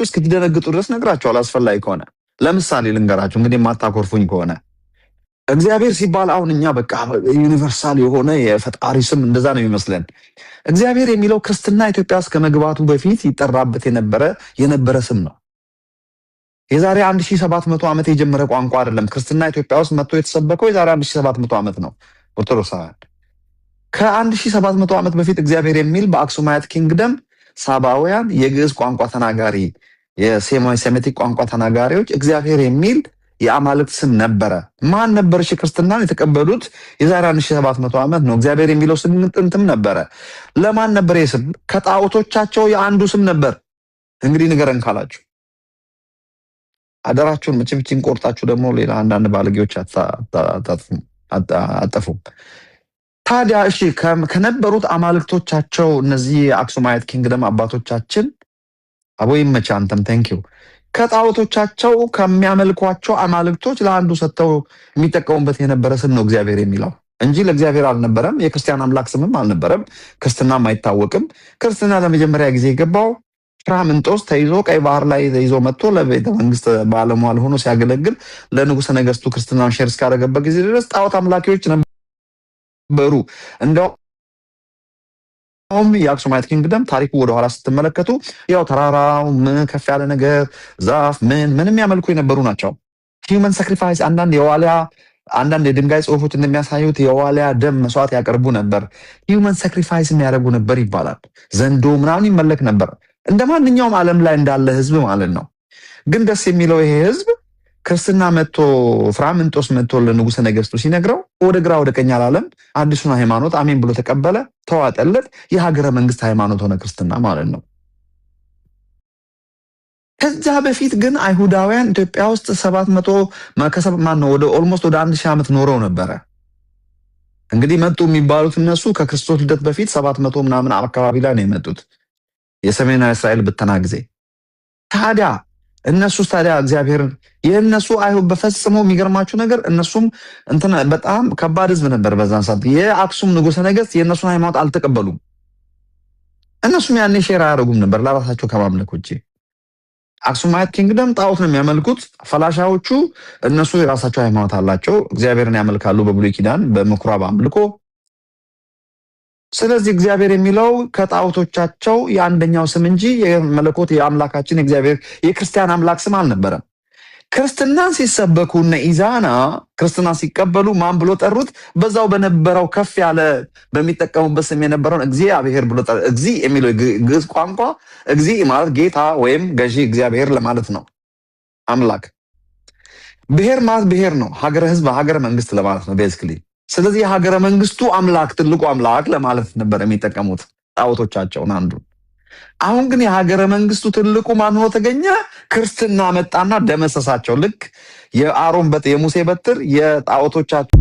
እየነገርኳችሁ እስክትደነግጡ ድረስ ነግራችኋለሁ አስፈላጊ ከሆነ። ለምሳሌ ልንገራችሁ እንግዲህ የማታኮርፉኝ ከሆነ እግዚአብሔር ሲባል አሁን እኛ በቃ ዩኒቨርሳል የሆነ የፈጣሪ ስም እንደዛ ነው የሚመስለን። እግዚአብሔር የሚለው ክርስትና ኢትዮጵያ ውስጥ ከመግባቱ በፊት ይጠራበት የነበረ ስም ነው። የዛሬ 1700 ዓመት የጀመረ ቋንቋ አይደለም። ክርስትና ኢትዮጵያ ውስጥ መጥቶ የተሰበከው የዛሬ 1700 ዓመት ነው። ኦርቶዶክሳውያን ከ1700 ዓመት በፊት እግዚአብሔር የሚል በአክሱማይት ኪንግደም ሳባውያን የግዕዝ ቋንቋ ተናጋሪ የሴሚቲክ ቋንቋ ተናጋሪዎች እግዚአብሔር የሚል የአማልክት ስም ነበረ። ማን ነበር? እሺ ክርስትናን የተቀበሉት የዛሬ 1700 ዓመት ነው። እግዚአብሔር የሚለው ስም ጥንትም ነበረ። ለማን ነበር የስም? ከጣዖቶቻቸው የአንዱ ስም ነበር። እንግዲህ ንገረን ካላችሁ አደራችሁን ምችምችን ቆርጣችሁ ደግሞ ሌላ አንዳንድ ባለጌዎች አጠፉም። ታዲያ እሺ ከነበሩት አማልክቶቻቸው እነዚህ አክሱማይት ኪንግደም አባቶቻችን አቦይ መቻ አንተም ቴንኪው ከጣዖቶቻቸው ከሚያመልኳቸው አማልክቶች ለአንዱ ሰጥተው የሚጠቀሙበት የነበረ ስም ነው እግዚአብሔር የሚለው እንጂ ለእግዚአብሔር አልነበረም። የክርስቲያን አምላክ ስምም አልነበረም። ክርስትናም አይታወቅም። ክርስትና ለመጀመሪያ ጊዜ የገባው ፍራምንጦስ ተይዞ ቀይ ባህር ላይ ተይዞ መጥቶ ለቤተ መንግስት ባለሟል ሆኖ ሲያገለግል ለንጉሠ ነገስቱ ክርስትናን ሼር እስካደረገበት ጊዜ ድረስ ጣዖት አምላኪዎች ነበሩ። እንደውም የአክሱማይት ኪንግደም ታሪኩ ወደኋላ ስትመለከቱ ያው ተራራው ከፍ ያለ ነገር ዛፍ ምንም ያመልኩ የነበሩ ናቸው። ሂውመን ሳክሪፋይስ አንዳንድ የድንጋይ ጽሁፎች እንደሚያሳዩት የዋሊያ ደም መስዋዕት ያቀርቡ ነበር። ሂውመን ሳክሪፋይስ የሚያደርጉ ነበር ይባላል። ዘንዶ ምናምን ይመለክ ነበር እንደ ማንኛውም ዓለም ላይ እንዳለ ህዝብ ማለት ነው። ግን ደስ የሚለው ይሄ ህዝብ ክርስትና መጥቶ ፍራምንጦስ መጥቶ ለንጉሠ ነገስቱ ሲነግረው ወደ ግራ ወደ ቀኝ አላለም። አዲሱን ሃይማኖት አሜን ብሎ ተቀበለ፣ ተዋጠለት። የሀገረ መንግስት ሃይማኖት ሆነ ክርስትና ማለት ነው። ከዛ በፊት ግን አይሁዳውያን ኢትዮጵያ ውስጥ 700 ወደ ኦልሞስት ወደ 1000 ዓመት ኖረው ነበረ። እንግዲህ መጡ የሚባሉት እነሱ ከክርስቶስ ልደት በፊት 700 ምናምን አካባቢ ላይ ነው የመጡት የሰሜናዊ እስራኤል ብተና ጊዜ። ታዲያ እግዚአብሔር የእነሱ አይሁድ በፈጽሞ የሚገርማችሁ ነገር እነሱም በጣም ከባድ ህዝብ ነበር በዛን ሰዓት። የአክሱም ንጉሠ ነገስት የእነሱን ሃይማኖት አልተቀበሉም። እነሱም ያኔ ሼር አያደርጉም ነበር ለራሳቸው ከማምለክ ውጭ። አክሱማይት ኪንግደም ጣዖት ነው የሚያመልኩት። ፈላሻዎቹ እነሱ የራሳቸው ሃይማኖት አላቸው። እግዚአብሔርን ያመልካሉ በብሉይ ኪዳን በምኩራብ አምልኮ። ስለዚህ እግዚአብሔር የሚለው ከጣዖቶቻቸው የአንደኛው ስም እንጂ የመለኮት የአምላካችን የእግዚአብሔር የክርስቲያን አምላክ ስም አልነበረም። ክርስትናን ሲሰበኩ እነ ኢዛና ክርስትናን ሲቀበሉ ማን ብሎ ጠሩት? በዛው በነበረው ከፍ ያለ በሚጠቀሙበት ስም የነበረውን እግዚአብሔር ብሎ ጠሩት። እግዚ የሚለው ግዕዝ ቋንቋ እግዚ ማለት ጌታ ወይም ገዢ እግዚአብሔር ለማለት ነው። አምላክ ብሔር ማለት ብሔር ነው። ሀገረ ህዝብ ሀገረ መንግስት ለማለት ነው ቤዚክሊ። ስለዚህ የሀገረ መንግስቱ አምላክ ትልቁ አምላክ ለማለት ነበር የሚጠቀሙት ጣዖቶቻቸውን አንዱ። አሁን ግን የሀገረ መንግስቱ ትልቁ ማን ሆኖ ተገኘ? ክርስትና መጣና ደመሰሳቸው። ልክ የአሮን የሙሴ በትር የጣዖቶቻቸው